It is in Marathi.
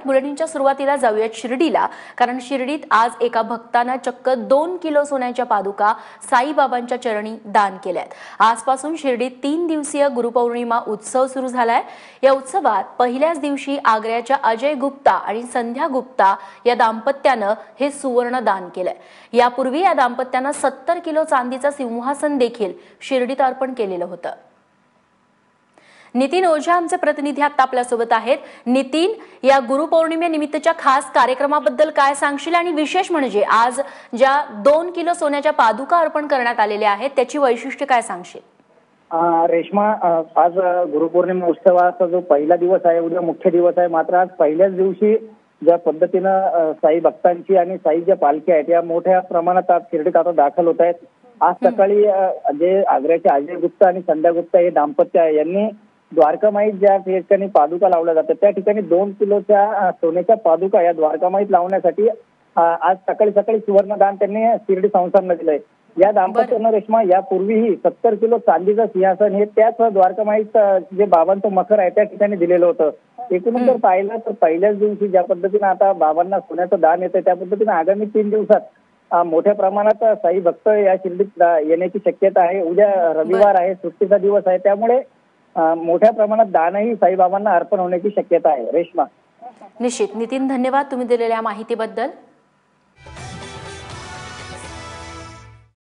बुलेटिनच्या सुरुवातीला जाऊयात शिर्डीला, कारण शिर्डीत आज एका भक्तानं चक्क 2 किलो सोन्याच्या पादुका साईबाबांच्या चरणी दान केल्यात। आजपासून शिर्डीत 3 दिवसीय गुरुपौर्णिमा उत्सव सुरू झालाय। या उत्सवात पहिल्याच दिवशी आग्र्याच्या अजय गुप्ता आणि संध्या गुप्ता या दाम्पत्यानं हे सुवर्ण दान केलंय। यापूर्वी या दाम्पत्यानं 70 किलो चांदीचं सिंहासन देखील शिर्डीत अर्पण केलेलं होतं। नितीन ओझा आमचे प्रतिनिधी आता आपल्यासोबत आहेत। नितीन, या गुरुपौर्णिमेनिमित्तच्या खास कार्यक्रमाबद्दल काय सांगशील आणि विशेष म्हणजे आज ज्या 2 किलो सोन्याच्या पादुका अर्पण करण्यात आलेल्या आहेत त्याची वैशिष्ट्य काय सांगशील? रेश्मा, आज गुरुपौर्णिमा उत्सवाचा जो पहिला दिवस आहे, उद्या मुख्य दिवस आहे, मात्र आज पहिल्याच दिवशी ज्या पद्धतीनं साई भक्तांची आणि साईच्या पालख्या आहेत या मोठ्या प्रमाणात आज शिर्डीत आता दाखल होत आहेत। आज सकाळी जे आग्र्याचे अजय गुप्ता आणि संध्या गुप्ता हे दाम्पत्य आहे यांनी द्वारकामाईत ज्या ठिकाणी पादुका लावल्या जातात त्या ठिकाणी 2 किलोच्या सोन्याच्या पादुका या द्वारकामाईत लावण्यासाठी आज सकाळी सुवर्णदान त्यांनी शिर्डी संस्थानला दिलंय। या दाम्पत्यानं रेश्मा यापूर्वीही 70 किलो चांदीचं सिंहासन हे त्याच द्वारकामाईत जे बाबांचं मखर आहे त्या ठिकाणी दिलेलं होतं। एकूण जर पाहिलं तर पहिल्याच दिवशी ज्या पद्धतीने आता बाबांना सोन्याचं दान येतंय त्या पद्धतीने आगामी 3 दिवसात मोठ्या प्रमाणात साई भक्त या शिर्डीत येण्याची शक्यता आहे। उद्या रविवार आहे, सुट्टीचा दिवस आहे, त्यामुळे मोठ्या प्रमाणात दानही साईबाबांना अर्पण होण्याची शक्यता आहे। रेश्मा, निश्चित नितीन, धन्यवाद तुम्ही दिलेल्या माहितीबद्दल।